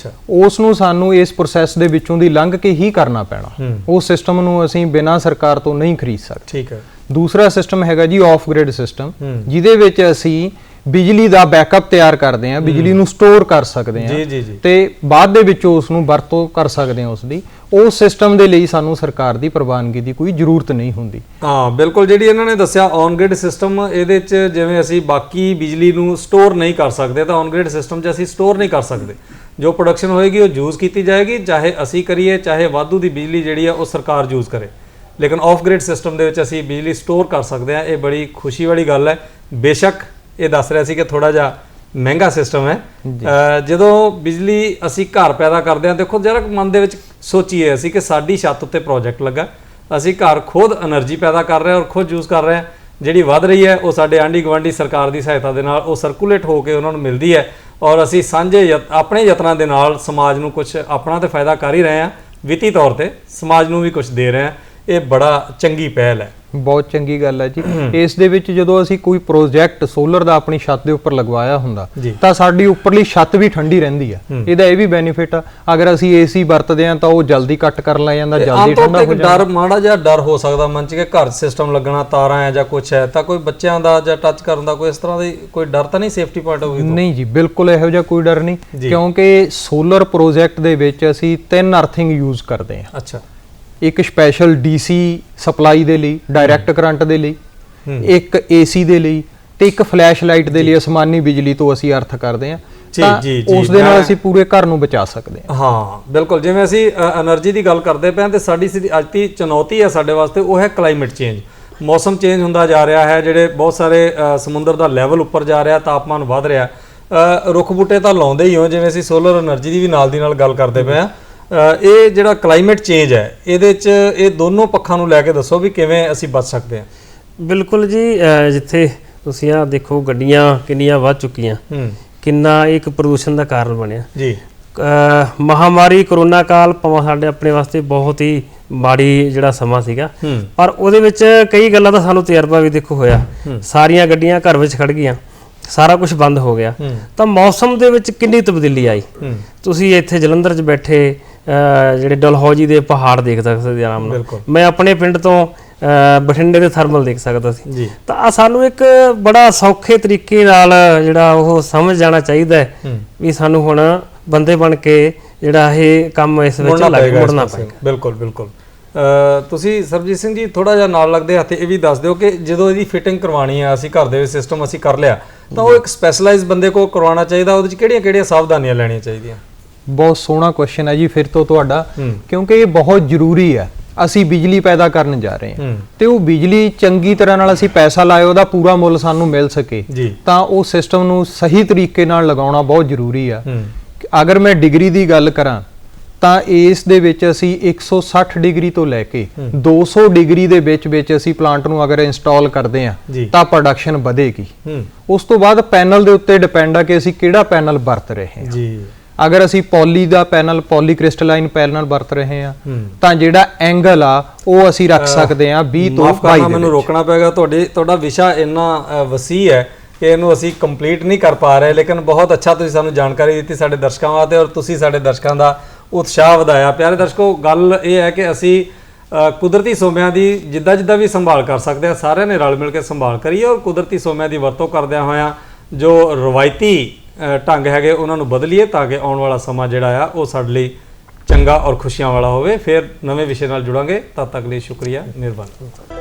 ਉਸ ਨੂੰ ਸਾਨੂੰ ਇਸ ਪ੍ਰੋਸੈਸ ਦੇ ਵਿੱਚੋਂ ਦੀ ਲੰਘ ਕੇ ਹੀ ਕਰਨਾ ਪੈਣਾ। ਉਸ ਸਿਸਟਮ ਨੂੰ ਅਸੀਂ ਬਿਨਾਂ ਸਰਕਾਰ ਤੋਂ ਨਹੀਂ ਖਰੀਦ ਸਕਦੇ। ਠੀਕ ਹੈ। ਦੂਸਰਾ ਸਿਸਟਮ ਹੈਗਾ ਜੀ ਆਫ ਗ੍ਰਿਡ ਸਿਸਟਮ, ਜਿਹਦੇ ਵਿੱਚ ਅਸੀਂ ਬਿਜਲੀ ਦਾ ਬੈਕਅਪ ਤਿਆਰ ਕਰਦੇ ਹਾਂ, ਬਿਜਲੀ ਨੂੰ ਸਟੋਰ ਕਰ ਸਕਦੇ ਹਾਂ ਜੀ ਤੇ ਬਾਅਦ ਦੇ ਵਿੱਚ ਉਸ ਨੂੰ ਵਰਤੋਂ ਕਰ ਸਕਦੇ ਹਾਂ ਉਸ ਦੀ। ਉਸ ਸਿਸਟਮ ਦੇ ਲਈ ਸਾਨੂੰ ਸਰਕਾਰ ਦੀ ਪ੍ਰਵਾਨਗੀ ਦੀ ਕੋਈ ਜ਼ਰੂਰਤ ਨਹੀਂ ਹੁੰਦੀ। ਹਾਂ ਬਿਲਕੁਲ, ਜਿਹੜੀ ਇਹਨਾਂ ਨੇ ਦੱਸਿਆ ਔਨ ਗ੍ਰਿਡ ਸਿਸਟਮ, ਇਹਦੇ 'ਚ ਜਿਵੇਂ ਅਸੀਂ ਬਾਕੀ ਬਿਜਲੀ ਨੂੰ ਸਟੋਰ ਨਹੀਂ ਕਰ ਸਕਦੇ ਤਾਂ ਔਨ ਗ੍ਰਿਡ ਸਿਸਟਮ 'ਚ ਅਸੀਂ ਸਟੋਰ ਨਹੀਂ ਕਰ ਸਕਦੇ। ਜੋ ਪ੍ਰੋਡਕਸ਼ਨ ਹੋਏਗੀ ਉਹ ਯੂਜ਼ ਕੀਤੀ ਜਾਏਗੀ, ਚਾਹੇ ਅਸੀਂ ਕਰੀਏ ਚਾਹੇ ਵਾਧੂ ਦੀ ਬਿਜਲੀ ਜਿਹੜੀ ਆ ਉਹ ਸਰਕਾਰ ਯੂਜ਼ ਕਰੇ। ਲੇਕਿਨ ਆਫ ਗ੍ਰਿਡ ਸਿਸਟਮ ਦੇ ਵਿੱਚ ਅਸੀਂ ਬਿਜਲੀ ਸਟੋਰ ਕਰ ਸਕਦੇ ਹਾਂ। ਇਹ ਬੜੀ ਖੁਸ਼ੀ ਵਾਲੀ ਗੱਲ ਹੈ। ਬੇਸ਼ੱਕ ਇਹ ਦੱਸ ਰਿਹਾ ਸੀ ਕਿ ਥੋੜਾ ਜਿਹਾ ਮਹਿੰਗਾ ਸਿਸਟਮ ਹੈ। ਜਦੋਂ ਬਿਜਲੀ ਅਸੀਂ ਘਰ ਪੈਦਾ ਕਰਦੇ ਹਾਂ, ਦੇਖੋ ਜਰਾ ਮਨ ਦੇ ਵਿੱਚ ਸੋਚੀਏ ਅਸੀਂ ਕਿ ਸਾਡੀ ਛੱਤ ਉੱਤੇ ਪ੍ਰੋਜੈਕਟ ਲੱਗਾ, ਅਸੀਂ ਘਰ ਖੁਦ એનર્ਜੀ ਪੈਦਾ ਕਰ ਰਹੇ ਹਾਂ ਔਰ ਖੁਦ ਯੂਜ਼ ਕਰ ਰਹੇ ਹਾਂ। ਜਿਹੜੀ ਵੱਧ ਰਹੀ ਹੈ ਉਹ ਸਾਡੇ ਆਂਢੀ ਗੁਆਂਢੀ ਸਰਕਾਰ ਦੀ ਸਹਾਇਤਾ ਦੇ ਨਾਲ ਉਹ ਸਰਕੂਲੇਟ ਹੋ ਕੇ ਉਹਨਾਂ ਨੂੰ ਮਿਲਦੀ ਹੈ ਔਰ ਅਸੀਂ ਸਾਂਝੇ ਆਪਣੇ ਯਤਨਾਂ ਦੇ ਨਾਲ ਸਮਾਜ ਨੂੰ ਕੁਝ ਆਪਣਾ ਤੇ ਫਾਇਦਾ ਕਰ ਹੀ ਰਹੇ ਹਾਂ, ਵਿੱਤੀ ਤੌਰ ਤੇ ਸਮਾਜ ਨੂੰ ਵੀ ਕੁਝ ਦੇ ਰਹੇ ਹਾਂ। ਇਹ ਬੜਾ ਚੰਗੀ ਪਹਿਲ ਹੈ, ਬਹੁਤ ਚੰਗੀ ਗੱਲ ਹੈ ਜੀ। ਇਸ ਦੇ ਵਿੱਚ ਜਦੋਂ ਅਸੀਂ ਕੋਈ ਪ੍ਰੋਜੈਕਟ ਸੋਲਰ ਦਾ ਆਪਣੀ ਛੱਤ ਦੇ ਉੱਪਰ ਲਗਵਾਇਆ ਹੁੰਦਾ ਤਾਂ ਸਾਡੀ ਉੱਪਰਲੀ ਛੱਤ ਵੀ ਠੰਡੀ ਰਹਿੰਦੀ ਹੈ। ਇਹਦਾ ਇਹ ਵੀ ਬੈਨੀਫਿਟ ਆ, ਅਗਰ ਅਸੀਂ ਏਸੀ ਵਰਤਦੇ ਹਾਂ ਤਾਂ ਉਹ ਜਲਦੀ ਕੱਟ ਕਰਨ ਲੱਗ ਜਾਂਦਾ, ਜਲਦੀ ਠੰਡਾ ਹੋ ਜਾਂਦਾ। ਡਰ ਮਾੜਾ ਜਿਹਾ ਡਰ ਹੋ ਸਕਦਾ ਮਨ 'ਚ ਕਿ ਘਰ ਸਿਸਟਮ ਲੱਗਣਾ, ਤਾਰਾਂ ਹੈ ਜਾਂ ਕੁਝ ਹੈ, ਤਾਂ ਕੋਈ ਬੱਚਿਆਂ ਦਾ ਜਾਂ ਟੱਚ ਕਰਨ ਦਾ ਕੋਈ ਇਸ ਤਰ੍ਹਾਂ ਦੀ ਕੋਈ ਡਰ ਤਾਂ ਨਹੀਂ ਸੇਫਟੀ ਪੁਆਇੰਟ ਆਫ ਵਿਊ? ਨਹੀਂ ਜੀ, ਬਿਲਕੁਲ ਇਹੋ ਜਿਹਾ ਕੋਈ ਡਰ ਨਹੀਂ, ਕਿਉਂਕਿ ਸੋਲਰ ਪ੍ਰੋਜੈਕਟ ਦੇ ਵਿੱਚ ਅਸੀਂ 3 ਅਰਥਿੰਗ ਯੂਜ਼ ਕਰਦੇ ਹਾਂ। ਅੱਛਾ। ਇੱਕ ਸਪੈਸ਼ਲ ਡੀਸੀ ਸਪਲਾਈ ਦੇ ਲਈ, ਡਾਇਰੈਕਟ ਕਰੰਟ ਦੇ ਲਈ, ਇੱਕ ਏਸੀ ਦੇ ਲਈ ਤੇ ਇੱਕ ਫਲੈਸ਼ ਲਾਈਟ ਦੇ ਲਈ ਅਸਮਾਨੀ ਬਿਜਲੀ ਤੋਂ ਅਸੀਂ ਅਰਥ ਕਰਦੇ ਹਾਂ। ਤਾਂ ਉਸ ਦੇ ਨਾਲ ਅਸੀਂ ਪੂਰੇ ਘਰ ਨੂੰ ਬਚਾ ਸਕਦੇ ਹਾਂ। ਹਾਂ ਬਿਲਕੁਲ, ਜਿਵੇਂ ਅਸੀਂ એનર્ਜੀ ਦੀ ਗੱਲ ਕਰਦੇ ਪਏ ਹਾਂ ਤੇ ਸਾਡੀ ਅੱਜ ਦੀ ਚੁਣੌਤੀ ਹੈ ਸਾਡੇ ਵਾਸਤੇ ਉਹ ਹੈ ਕਲਾਈਮੇਟ ਚੇਂਜ। ਮੌਸਮ ਚੇਂਜ ਹੁੰਦਾ ਜਾ ਰਿਹਾ ਹੈ, ਜਿਹੜੇ ਬਹੁਤ ਸਾਰੇ ਸਮੁੰਦਰ ਦਾ ਲੈਵਲ ਉੱਪਰ ਜਾ ਰਿਹਾ, ਤਾਪਮਾਨ ਵੱਧ ਰਿਹਾ। ਰੁੱਖ ਬੂਟੇ ਤਾਂ ਲਾਉਂਦੇ ਹੀ ਹੋ, ਜਿਵੇਂ ਅਸੀਂ ਸੋਲਰ એનર્ਜੀ ਦੀ ਵੀ ਨਾਲ ਦੀ ਨਾਲ ਗੱਲ ਕਰਦੇ ਪਏ ਹਾਂ। ਇਹ ਜਿਹੜਾ ਕਲਾਈਮੇਟ ਚੇਂਜ ਹੈ ਇਹਦੇ 'ਚ ਇਹ ਦੋਨੋਂ ਪੱਖਾਂ ਨੂੰ ਲੈ ਕੇ ਦੱਸੋ ਵੀ ਕਿਵੇਂ ਅਸੀਂ ਬਚ ਸਕਦੇ ਹਾਂ। ਬਿਲਕੁਲ ਜੀ, ਜਿੱਥੇ ਤੁਸੀਂ ਆ ਦੇਖੋ ਗੱਡੀਆਂ ਕਿੰਨੀਆਂ ਵੱਧ ਚੁੱਕੀਆਂ, ਕਿੰਨਾ ਇੱਕ ਪ੍ਰਦੂਸ਼ਣ ਦਾ ਕਾਰਨ ਬਣਿਆ ਜੀ। ਮਹਾਮਾਰੀ ਕਰੋਨਾ ਕਾਲ ਭਾਵੇਂ ਸਾਡੇ ਆਪਣੇ ਵਾਸਤੇ ਬਹੁਤ ਹੀ ਮਾੜੀ ਜਿਹੜਾ ਸਮਾਂ ਸੀਗਾ, ਪਰ ਉਹਦੇ ਵਿੱਚ ਕਈ ਗੱਲਾਂ ਦਾ ਸਾਨੂੰ ਤਜਰਬਾ ਵੀ ਦੇਖੋ ਹੋਇਆ। ਸਾਰੀਆਂ ਗੱਡੀਆਂ ਘਰ ਵਿੱਚ ਖੜ ਗਈਆਂ, ਸਾਰਾ ਕੁਝ ਬੰਦ ਹੋ ਗਿਆ, ਤਾਂ ਮੌਸਮ ਦੇ ਵਿੱਚ ਕਿੰਨੀ ਤਬਦੀਲੀ ਆਈ। ਤੁਸੀਂ ਇੱਥੇ ਜਲੰਧਰ 'ਚ ਬੈਠੇ ਜਿਹੜੇ ਡਲਹੌਜੀ ਦੇ ਪਹਾੜ ਦੇਖ ਸਕਦੇ ਆਰਾਮ ਨਾਲ। ਮੈਂ ਆਪਣੇ ਪਿੰਡ ਤੋਂ ਬਠਿੰਡੇ ਦੇ ਥਰਮਲ ਦੇਖ ਸਕਦਾ ਸੀ। ਤਾਂ ਸਾਨੂੰ ਇੱਕ ਬੜਾ ਸੌਖੇ ਤਰੀਕੇ ਨਾਲ ਜਿਹੜਾ ਉਹ ਸਮਝ ਜਾਣਾ ਚਾਹੀਦਾ ਹੈ ਵੀ ਸਾਨੂੰ ਹੁਣ ਬੰਦੇ ਬਣ ਕੇ ਜਿਹੜਾ ਇਹ ਕੰਮ ਇਸ ਵਿੱਚ ਮੁੜਨਾ ਪਏਗਾ। ਬਿਲਕੁਲ ਬਿਲਕੁਲ। ਤੁਸੀਂ ਸਰਬਜੀਤ ਸਿੰਘ ਜੀ ਥੋੜਾ ਜਿਹਾ ਨਾਲ ਲੱਗਦੇ ਹੱਥ ਇਹ ਵੀ ਦੱਸ ਦਿਓ ਕਿ ਜਦੋਂ ਇਹਦੀ ਫਿਟਿੰਗ ਕਰਵਾਉਣੀ ਹੈ, ਅਸੀਂ ਘਰ ਦੇ ਵਿੱਚ ਸਿਸਟਮ ਅਸੀਂ ਕਰ ਲਿਆ, ਤਾਂ ਉਹ ਇੱਕ ਸਪੈਸ਼ਲਾਈਜ਼ਡ ਬੰਦੇ ਕੋਲ ਕਰਵਾਉਣਾ ਚਾਹੀਦਾ, ਉਹਦੇ 'ਚ ਕਿਹੜੀਆਂ-ਕਿਹੜੀਆਂ ਸਾਵਧਾਨੀਆਂ ਲੈਣੀਆਂ ਚਾਹੀਦੀਆਂ? ਬਹੁਤ ਸੋਹਣਾ ਕੁਐਸਚਨ ਹੈ ਜੀ ਫਿਰ ਤੋਂ ਤੁਹਾਡਾ, ਕਿਉਂਕਿ ਇਹ ਬਹੁਤ ਜ਼ਰੂਰੀ ਹੈ। ਅਸੀਂ ਬਿਜਲੀ ਪੈਦਾ ਕਰਨ ਜਾ ਰਹੇ ਹਾਂ ਤੇ ਉਹ ਬਿਜਲੀ ਚੰਗੀ ਤਰ੍ਹਾਂ ਨਾਲ ਅਸੀਂ ਪੈਸਾ ਲਾਏ ਉਹਦਾ ਪੂਰਾ ਮੁੱਲ ਸਾਨੂੰ ਮਿਲ ਸਕੇ, ਤਾਂ ਉਹ ਸਿਸਟਮ ਨੂੰ ਸਹੀ ਤਰੀਕੇ ਨਾਲ ਲਗਾਉਣਾ ਬਹੁਤ ਜ਼ਰੂਰੀ ਆ। ਅਗਰ ਮੈਂ ਡਿਗਰੀ ਦੀ ਗੱਲ ਕਰਾਂ ਤਾਂ ਇਸ ਦੇ ਵਿੱਚ ਅਸੀਂ 160 ਡਿਗਰੀ ਤੋਂ ਲੈ ਕੇ 200 ਡਿਗਰੀ ਦੇ ਵਿੱਚ ਅਸੀਂ ਪਲਾਂਟ ਨੂੰ ਅਗਰ ਇੰਸਟਾਲ ਕਰਦੇ ਹਾਂ ਤਾਂ ਪ੍ਰੋਡਕਸ਼ਨ ਵਧੇਗੀ। ਉਸ ਤੋਂ ਬਾਅਦ ਪੈਨਲ ਦੇ ਉੱਤੇ ਡਿਪੈਂਡ ਆ ਕਿ ਅਸੀਂ ਕਿਹੜਾ ਪੈਨਲ ਵਰਤ ਰਹੇ ਹਾਂ ਜੀ। ਅਗਰ ਅਸੀਂ ਪੋਲੀ ਦਾ ਪੈਨਲ, ਪੋਲੀ ਕ੍ਰਿਸਟਲਾਈਨ ਪੈਨਲ ਵਰਤ ਰਹੇ ਹਾਂ ਤਾਂ ਜਿਹੜਾ ਐਂਗਲ ਆ ਉਹ ਅਸੀਂ ਰੱਖ ਸਕਦੇ ਹਾਂ 20 ਤੋਂ 22। ਮੈਨੂੰ ਰੋਕਣਾ ਪਏਗਾ, ਤੁਹਾਡਾ ਵਿਸ਼ਾ ਇੰਨਾ ਵਸੀਹ ਹੈ ਕਿ ਇਹਨੂੰ ਅਸੀਂ ਕੰਪਲੀਟ ਨਹੀਂ ਕਰ ਪਾ ਰਹੇ, ਲੇਕਿਨ ਬਹੁਤ ਅੱਛਾ ਤੁਸੀਂ ਸਾਨੂੰ ਜਾਣਕਾਰੀ ਦਿੱਤੀ ਸਾਡੇ ਦਰਸ਼ਕਾਂ ਵਾਸਤੇ ਔਰ ਤੁਸੀਂ ਸਾਡੇ ਦਰਸ਼ਕਾਂ ਦਾ ਉਤਸ਼ਾਹ ਵਧਾਇਆ। ਪਿਆਰੇ ਦਰਸ਼ਕੋ, ਗੱਲ ਇਹ ਹੈ ਕਿ ਅਸੀਂ ਕੁਦਰਤੀ ਸੋਮਿਆਂ ਦੀ ਜਿੱਦਾਂ ਵੀ ਸੰਭਾਲ ਕਰ ਸਕਦੇ ਹਾਂ, ਸਾਰਿਆਂ ਨੇ ਰਲ ਮਿਲ ਕੇ ਸੰਭਾਲ ਕਰੀਏ ਔਰ ਕੁਦਰਤੀ ਸੋਮਿਆਂ ਦੀ ਵਰਤੋਂ ਕਰਦਿਆਂ ਹੋਇਆਂ ਜੋ ਰਵਾਇਤੀ ਢੰਗ ਹੈਗੇ ਉਹਨਾਂ ਨੂੰ ਬਦਲੀਏ ਤਾਂ ਕਿ ਆਉਣ ਵਾਲਾ ਸਮਾਂ ਜਿਹੜਾ ਆ ਉਹ ਸਾਡੇ ਲਈ ਚੰਗਾ ਔਰ ਖੁਸ਼ੀਆਂ ਵਾਲਾ ਹੋਵੇ। ਫਿਰ ਨਵੇਂ ਵਿਸ਼ੇ ਨਾਲ ਜੁੜਾਂਗੇ, ਤਦ ਤੱਕ ਲਈ ਸ਼ੁਕਰੀਆ, ਮਿਹਰਬਾਨੀ।